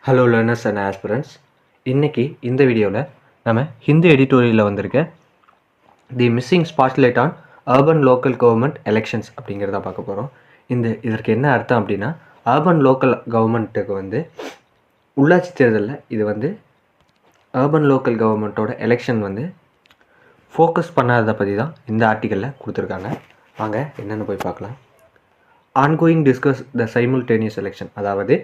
Hello learners and aspirants. இன்றைக்கி இந்த வீடியோவில் நம்ம ஹிந்து எடிட்டோரியலில் வந்திருக்க the missing spotlight on urban local government elections அப்படிங்கிறத பார்க்க போகிறோம். இதற்கு என்ன அர்த்தம் அப்படின்னா, அர்பன் லோக்கல் கவர்மெண்ட்டுக்கு உள்ளாட்சி தேர்தலில் இது அர்பன் லோக்கல் கவர்மெண்ட்டோட எலெக்ஷன் ஃபோக்கஸ் பண்ணாததை பற்றி தான் இந்த ஆர்டிக்கலில் கொடுத்துருக்காங்க. வாங்க என்னென்னு போய் பார்க்கலாம். ஆன்கோயிங் டிஸ்கஸ் த சைமுல்டேனியஸ் எலெக்ஷன், அதாவது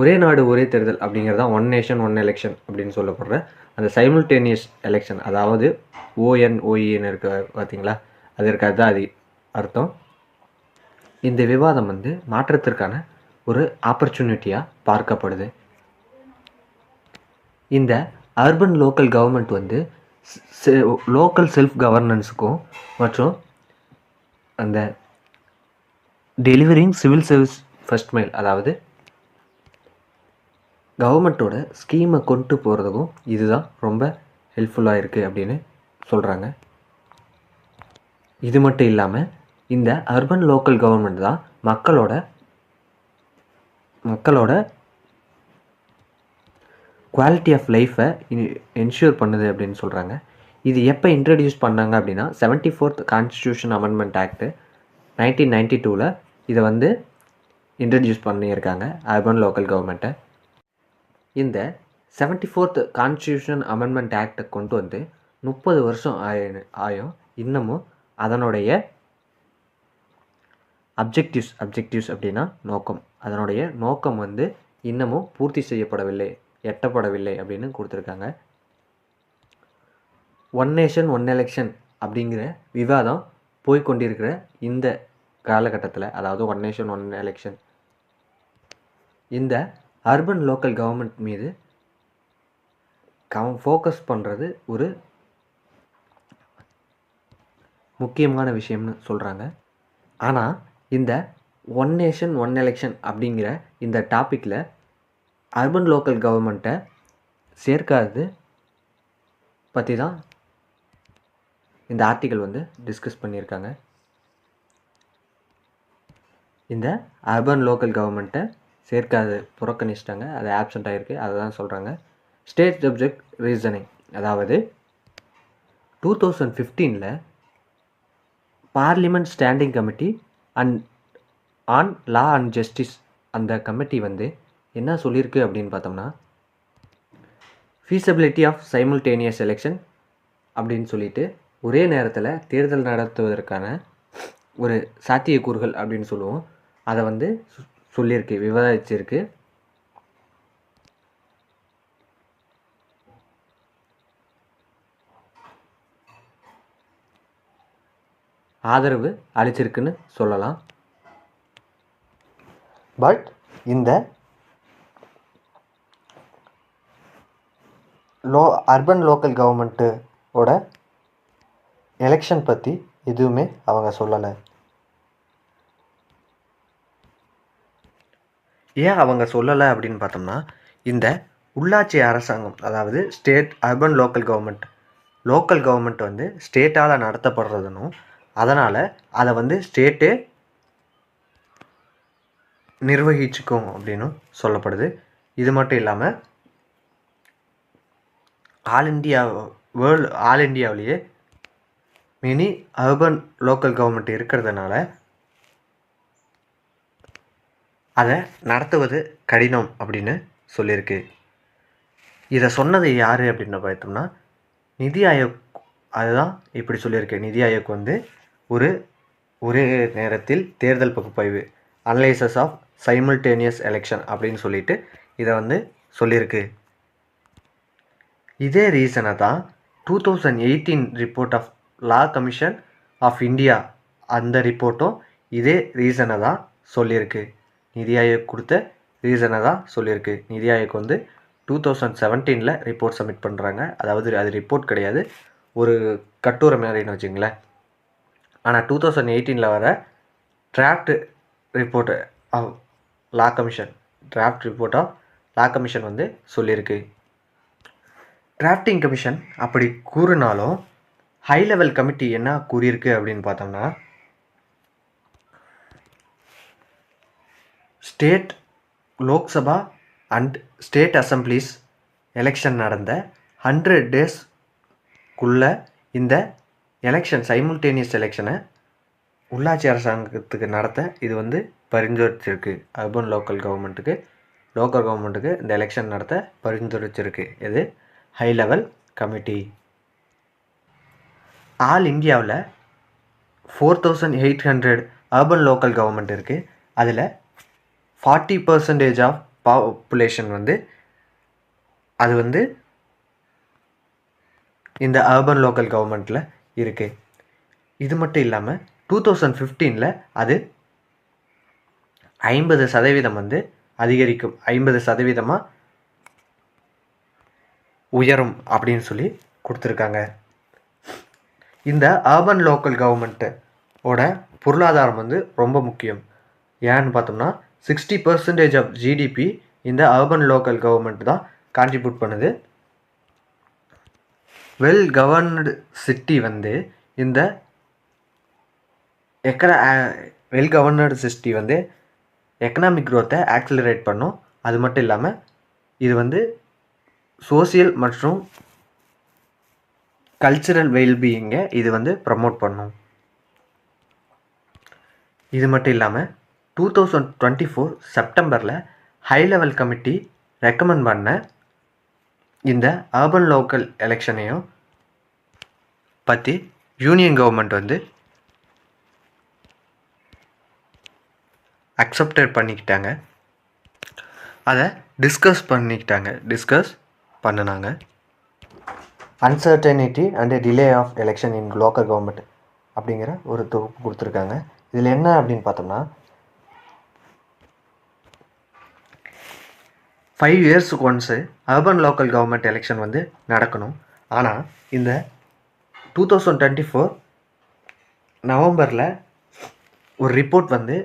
ஒரே நாடு ஒரே தேர்தல் அப்படிங்கிறது தான் ஒன் நேஷன் ஒன் எலெக்ஷன் அப்படின்னு சொல்லப்படுற அந்த சைமுல்டேனியஸ் எலெக்ஷன், அதாவது ஓஎன்ஓஇன்னு இருக்க பார்த்தீங்களா, அது இருக்காது தான் அது அர்த்தம். இந்த விவாதம் மாற்றத்திற்கான ஒரு ஆப்பர்ச்சுனிட்டியாக பார்க்கப்படுது. இந்த urban local government local self கவர்னன்ஸுக்கும் மற்றும் அந்த delivering civil service first mile, அதாவது கவர்மெண்ட்டோட ஸ்கீமை கொண்டு போகிறதுக்கும் இதுதான் ரொம்ப ஹெல்ப்ஃபுல்லாக இருக்குது அப்படின்னு சொல்கிறாங்க. இது மட்டும் இல்லாமல் இந்த அர்பன் லோக்கல் கவர்மெண்ட் தான் மக்களோட குவாலிட்டி ஆஃப் லைஃப்பை என்ஷூர் பண்ணுது அப்படின்னு சொல்கிறாங்க. இது எப்போ இன்ட்ரடியூஸ் பண்ணாங்க அப்படின்னா 74th கான்ஸ்டியூஷன் அமெண்ட்மெண்ட் ஆக்ட் 1992 இதை இன்ட்ரடியூஸ் பண்ணியிருக்காங்க அர்பன் லோக்கல் கவர்மெண்ட்டை. இந்த 74th கான்ஸ்டியூஷன் அமெண்ட்மெண்ட் ஆக்டை கொண்டு 30 வருஷம் ஆயும் இன்னமும் அதனுடைய அப்ஜெக்டிவ்ஸ் அப்படின்னா அதனுடைய நோக்கம் இன்னமும் பூர்த்தி செய்யப்படவில்லை, எட்டப்படவில்லை அப்படின்னு கொடுத்துருக்காங்க. ஒன் நேஷன் ஒன் எலெக்ஷன் அப்படிங்கிற விவாதம் போய்கொண்டிருக்கிற இந்த காலகட்டத்தில், அதாவது ஒன் நேஷன் ஒன் எலெக்ஷன், இந்த அர்பன் லோக்கல் கவர்மெண்ட் மீது ஃபோக்கஸ் பண்ணுறது ஒரு முக்கியமான விஷயம்னு சொல்கிறாங்க. ஆனால் இந்த ஒன் நேஷன் ஒன் எலெக்ஷன் அப்படிங்கிற இந்த டாப்பிக்கில் அர்பன் லோக்கல் கவர்மெண்ட்டை சேர்க்காதது பற்றி தான் இந்த ஆர்டிக்கல் டிஸ்கஸ் பண்ணியிருக்காங்க. இந்த அர்பன் லோக்கல் கவர்மெண்ட்டை சேர்க்காது, புறக்கணிச்சிட்டாங்க, அது ஆப்சண்ட் ஆகிருக்கு, அதை தான் சொல்கிறாங்க. ஸ்டேட் சப்ஜெக்ட் ரீசனிங், அதாவது 2015 parliament standing committee on law and justice, அந்த கமிட்டி என்ன சொல்லியிருக்கு அப்படின்னு பார்த்தோம்னா, ஃபீஸபிலிட்டி ஆஃப் சைமுல்டேனியஸ் எலெக்ஷன் அப்படின்னு சொல்லிட்டு ஒரே நேரத்தில் தேர்தல் நடத்துவதற்கான ஒரு சாத்தியக்கூறுகள் அப்படின்னு சொல்லுவோம், அதை சொல்லியிருக்கு, விவாதிச்சிருக்கு. ஆதரவு அளிச்சிருக்குன்னு சொல்லலாம். பட் இந்த அர்பன் லோக்கல் கவர்மெண்ட்டோட எலெக்ஷன் பற்றி எதுவுமே அவங்க சொல்லலை. ஏன் அவங்க சொல்லலை அப்படின்னு பார்த்தோம்னா, இந்த உள்ளாட்சி அரசாங்கம், அதாவது ஸ்டேட் அர்பன் லோக்கல் கவர்மெண்ட் ஸ்டேட்டால் நடத்தப்படுறதுனும், அதனால் அதை ஸ்டேட்டே நிர்வகிச்சுக்கும் அப்படின்னு சொல்லப்படுது. இது மட்டும் இல்லாமல் ஆல் இண்டியாவிலேயே மினி அர்பன் லோக்கல் கவர்மெண்ட் இருக்கிறதுனால அதை நடத்துவது கடினம் அப்படின்னு சொல்லியிருக்கு. இதை சொன்னது யார் அப்படின்னு பார்த்தோம்னா நிதி ஆயோக். அதுதான் இப்படி சொல்லியிருக்கு. நிதி ஆயோக் ஒரே நேரத்தில் தேர்தல் பகுப்பாய்வு, அனலைசஸ் ஆஃப் சைமுல்டேனியஸ் எலெக்ஷன் அப்படின்னு சொல்லிட்டு இதை சொல்லியிருக்கு. இதே ரீசனை தான் 2018 report of law commission of India, அந்த ரிப்போர்ட்டும் இதே ரீசனை தான் சொல்லியிருக்கு. நிதி ஆயோக் கொடுத்த ரீசனை தான் சொல்லியிருக்கு. நிதி ஆயோக் 2017 ரிப்போர்ட் சப்மிட் பண்ணுறாங்க. அதாவது அது ரிப்போர்ட் கிடையாது, ஒரு கட்டுரை மாதிரின்னு வச்சுங்களேன். ஆனால் 2018 வர draft report of law commission சொல்லியிருக்கு. டிராஃப்டிங் கமிஷன் அப்படி கூறினாலும் ஹை லெவல் கமிட்டி என்ன கூறியிருக்கு அப்படின்னு பார்த்தோம்னா, state Lok Sabha and state assemblies election நடந்த 100 டேஸ்க்குள்ளே இந்த எலெக்ஷன் சைமுல்டேனியஸ் எலெக்ஷனை உள்ளாட்சி அரசாங்கத்துக்கு நடத்த இது வந்து பரிந்துரைச்சிருக்கு. அர்பன் லோக்கல் கவர்மெண்ட்டுக்கு இந்த எலெக்ஷன் நடத்த பரிந்துரைச்சிருக்கு. இது ஹை லெவல் கமிட்டி. ஆல் இந்தியாவில் 4800 அர்பன் லோக்கல் கவர்மெண்ட் இருக்குது. அதில் 40% ஆஃப் பாப்புலேஷன் வந்து அது வந்து இந்த அர்பன் லோக்கல் கவர்மெண்ட்டில் இருக்குது. இது மட்டும் இல்லாமல் 2015 அது 50% வந்து அதிகரிக்கும், 50% உயரும் அப்படின்னு சொல்லி கொடுத்துருக்காங்க. இந்த அர்பன் லோக்கல் கவர்மெண்ட்டோட பொருளாதாரம் வந்து ரொம்ப முக்கியம். ஏன்னு பார்த்தோம்னா 60% ஆஃப் ஜிடிபி இந்த அர்பன் லோக்கல் கவர்மெண்ட் தான் கான்ட்ரிபியூட் பண்ணுது. வெல் கவர்ன்டு சிட்டி வந்து இந்த வெல் கவர்னர்டு சிட்டி வந்து எக்கனாமிக் க்ரோத்தை ஆக்சிலரேட் பண்ணும். அது மட்டும் இல்லாமல் இது வந்து சோசியல் மற்றும் கல்ச்சுரல் வெல்பீயிங்கை இது வந்து ப்ரமோட் பண்ணும். இது மட்டும் இல்லாமல் 2024 செப்டம்பரில் ஹை லெவல் கமிட்டி ரெக்கமெண்ட் பண்ண இந்த அர்பன் லோக்கல் எலெக்ஷனையும் பற்றி யூனியன் கவர்மெண்ட் வந்து அக்செப்டட் பண்ணிக்கிட்டாங்க. அதை டிஸ்கஸ் பண்ணினாங்க. Uncertainty and delay of election in local government அப்படிங்கிற ஒரு தொகுப்பு கொடுத்துருக்காங்க. இதில் என்ன அப்படின்னு பார்த்தோம்னா 5 இயர்ஸுக்கு once urban local government election வந்து நடக்கணும். ஆனால் இந்த 2024 நவம்பரில் ஒரு ரிப்போர்ட் வந்து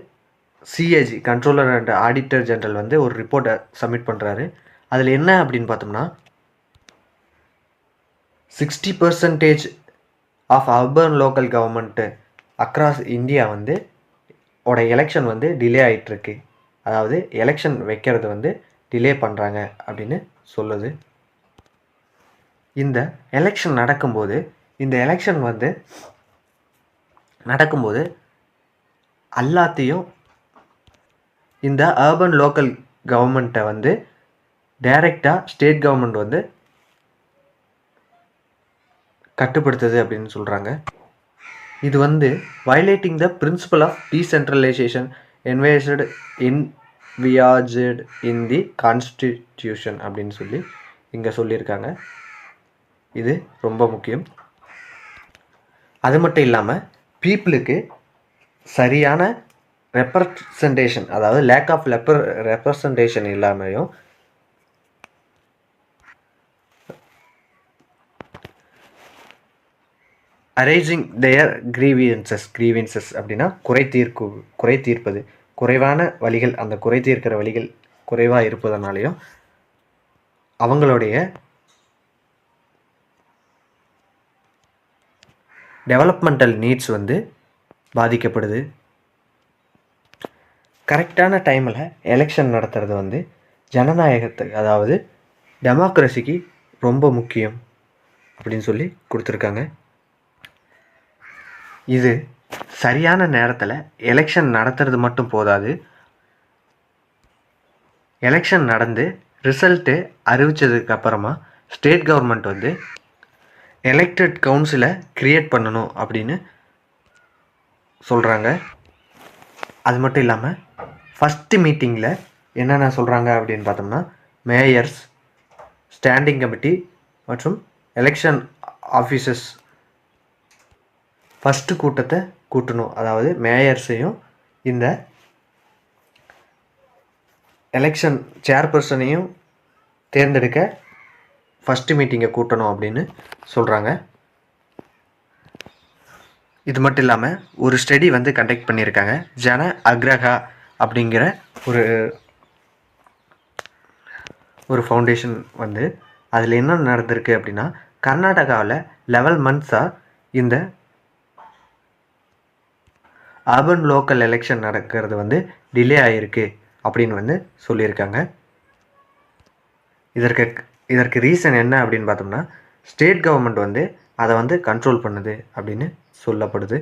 CAG controller and auditor general வந்து ஒரு ரிப்போர்ட்டை சப்மிட் பண்ணுறாரு. அதில் என்ன அப்படின்னு பார்த்தோம்னா 60% of urban local government across India வந்து எலெக்ஷன் வந்து டிலே ஆகிட்டுருக்கு. அதாவது எலெக்ஷன் வைக்கிறது வந்து டிலே பண்ணுறாங்க அப்படின்னு சொல்லுது. இந்த எலெக்ஷன் நடக்கும்போது எல்லாத்தையும் இந்த அர்பன் லோக்கல் கவர்மெண்ட்டை வந்து டைரெக்டாக ஸ்டேட் கவர்மெண்ட் வந்து கட்டுப்படுத்துது அப்படின்னு சொல்கிறாங்க. இது வந்து violating the principle of decentralisation envisaged in the constitution அப்படின்னு சொல்லி இங்கே சொல்லியிருக்காங்க. இது ரொம்ப முக்கியம். அது மட்டும் இல்லாமல் பீப்புளுக்கு சரியான ரெப்ரசன்டேஷன், அதாவது லேக் ஆஃப் ரெப்ரசன்டேஷன் இல்லாமையும் அரைசிங் தேர் கிரீவியன்சஸ் அப்படின்னா குறை தீர்ப்பது, குறைவான வழிகள், அந்த குறை தீர்க்கிற வழிகள் குறைவாக இருப்பதனாலையும் அவங்களுடைய டெவலப்மெண்டல் நீட்ஸ் வந்து பாதிக்கப்படுது. கரெக்டான டைமில் எலெக்ஷன் நடத்துறது வந்து ஜனநாயகத்துக்கு, அதாவது டெமோக்ரஸிக்கு ரொம்ப முக்கியம் அப்படின்னு சொல்லி கொடுத்துருக்காங்க. இது சரியான நேரத்தில் எலெக்ஷன் நடத்துறது மட்டும் போதாது, எலெக்ஷன் நடந்து ரிசல்ட்டு அறிவித்ததுக்கு அப்புறமா ஸ்டேட் கவர்மெண்ட் வந்து எலெக்டட் கவுன்சிலை க்ரியேட் பண்ணணும் அப்படின்னு சொல்கிறாங்க. அது மட்டும் இல்லாமல் ஃபஸ்ட்டு மீட்டிங்கில் என்னென்ன சொல்கிறாங்க அப்படின்னு பார்த்தோம்னா மேயர்ஸ், ஸ்டாண்டிங் கமிட்டி மற்றும் எலெக்ஷன் ஆஃபீஸர்ஸ் ஃபஸ்ட்டு கூட்டத்தை கூட்டணும். அதாவது மேயர்ஸையும் இந்த எலெக்ஷன் சேர்பர்சனையும் தேர்ந்தெடுக்க ஃபஸ்ட்டு மீட்டிங்கை கூட்டணும் அப்படின்னு சொல்கிறாங்க. இது மட்டும் இல்லாமல் ஒரு ஸ்டடி வந்து கண்டக்ட் பண்ணியிருக்காங்க. ஜன அக்ரஹா அப்படிங்கிற ஒரு ஃபவுண்டேஷன் வந்து அதில் என்ன நடந்திருக்கு அப்படின்னா கர்நாடகாவில் 11 மந்த்ஸாக இந்த அர்பன் லோக்கல் எலெக்ஷன் நடக்கிறது வந்து டிலே ஆகிருக்கு அப்படின்னு வந்து சொல்லியிருக்காங்க. இதற்கு ரீசன் என்ன அப்படின்னு பார்த்தோம்னா, ஸ்டேட் கவர்மெண்ட் வந்து அதை வந்து கண்ட்ரோல் பண்ணுது அப்படின்னு சொல்லப்படுது.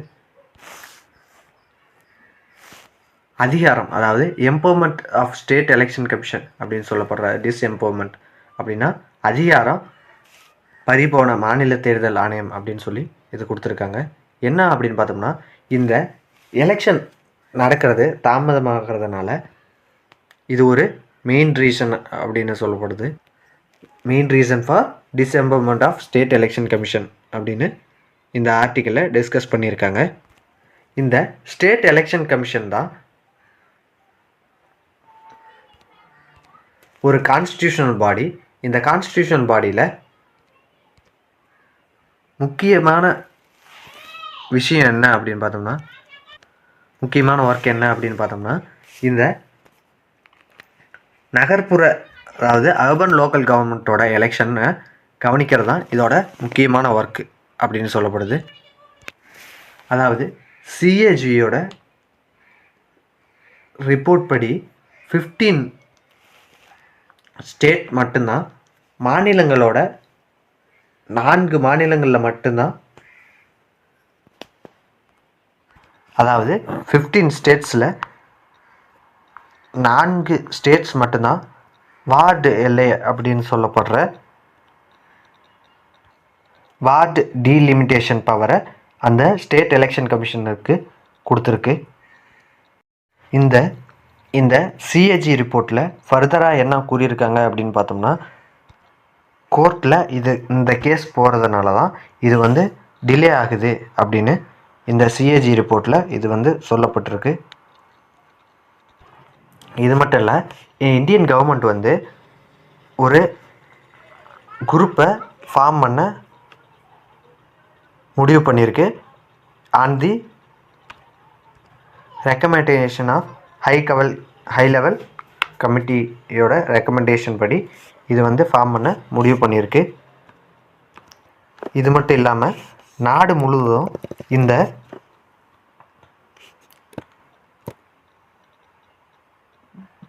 அதிகாரம், அதாவது empowerment of state election commission அப்படின்னு சொல்லப்படுற டிஸ்எம்பவர்மெண்ட் அப்படின்னா அதிகாரம் பறிபோன மாநில தேர்தல் ஆணையம் அப்படின்னு சொல்லி இது கொடுத்துருக்காங்க. என்ன அப்படின்னு பார்த்தோம்னா, இந்த எலெக்ஷன் நடக்கிறது தாமதமாகிறதுனால இது ஒரு மெயின் ரீசன் அப்படின்னு சொல்லப்படுது. Main reason for disempowerment of state election commission அப்படின்னு இந்த ஆர்டிக்கிளில் டிஸ்கஸ் பண்ணியிருக்காங்க. இந்த ஸ்டேட் எலெக்ஷன் கமிஷன் தான் ஒரு கான்ஸ்டியூஷனல் பாடி. இந்த கான்ஸ்டியூஷனல் பாடியில் முக்கியமான விஷயம் என்ன அப்படின்னு பார்த்தோம்னா, முக்கியமான ஒர்க் என்ன அப்படின்னு பார்த்தோம்னா, இந்த நகர்ப்புற, அதாவது அர்பன் லோக்கல் கவர்மெண்ட்டோட எலெக்ஷனை கவனிக்கிறது தான் இதோட முக்கியமான ஒர்க்கு அப்படின்னு சொல்லப்படுது. அதாவது சிஏஜியோட ரிப்போர்ட் படி 15 ஸ்டேட் மட்டும்தான், மாநிலங்களோட 4 மாநிலங்களில் மட்டும்தான், அதாவது 15 ஸ்டேட்ஸில் 4 ஸ்டேட்ஸ் மட்டும்தான் வார்டு எல்லை அப்படின்னு சொல்லப்படுற வார்டு டீலிமிட்டேஷன் பவரை அந்த ஸ்டேட் எலெக்ஷன் கமிஷனருக்கு கொடுத்துருக்கு. இந்த சிஏஜி ரிப்போர்ட்டில் ஃபர்தராக என்ன கூறியிருக்காங்க அப்படின்னு பார்த்தோம்னா, கோர்ட்டில் இந்த கேஸ் போகிறதுனால தான் இது வந்து டிலே ஆகுது அப்படின்னு இந்த சிஏஜி ரிப்போர்ட்டில் இது வந்து சொல்லப்பட்டிருக்கு. இது மட்டும் இல்லை, இந்தியன் கவர்மெண்ட் வந்து ஒரு குரூப்பை ஃபார்ம் பண்ண முடிவு பண்ணியிருக்கு. On the recommendation of high level கமிட்டியோட ரெக்கமெண்டேஷன் படி இது வந்து ஃபார்ம் பண்ண முடிவு பண்ணியிருக்கு. இது மட்டும் இல்லாமல் நாடு முழுவதும் இந்த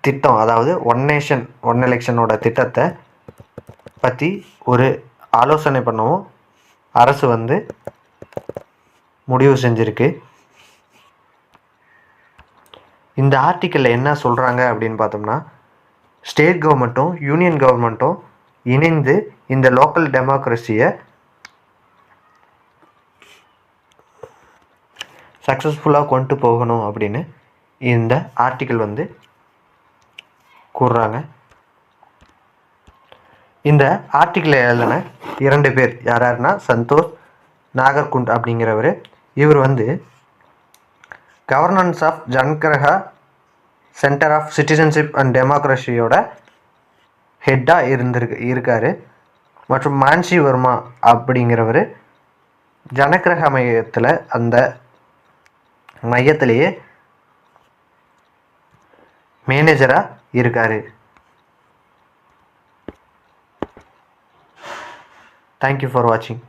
திட்டம், அதாவது ஒன் நேஷன் ஒன் எலெக்ஷனோட திட்டத்தை பற்றி ஒரு ஆலோசனை பண்ணவும் அரசு வந்து முடிவு செஞ்சுருக்கு. இந்த ஆர்டிக்கிளில் என்ன சொல்கிறாங்க அப்படின்னு பார்த்தோம்னா, ஸ்டேட் கவர்மெண்ட்டும் யூனியன் கவர்மெண்ட்டும் இணைந்து இந்த லோக்கல் டெமோக்ரஸியை சக்ஸஸ்ஃபுல்லாக கொண்டு போகணும் அப்படின்னு இந்த ஆர்டிக்கிள் வந்து கூறுறாங்க. இந்த ஆர்டிக்கிளை எழுதின 2 பேர் யாருன்னா, சந்தோஷ் நாகர்குண்ட் அப்படிங்கிறவர். இவர் வந்து governance of Janaagraha centre of citizenship and டெமோக்ரஸியோட ஹெட்டாக இருக்கார். மற்றும் மான்சி வர்மா அப்படிங்கிறவர் ஜனகிரக மையத்தில், அந்த மையத்திலேயே மேனேஜராக இருக்கார். தேங்க்யூ ஃபார் வாட்சிங்.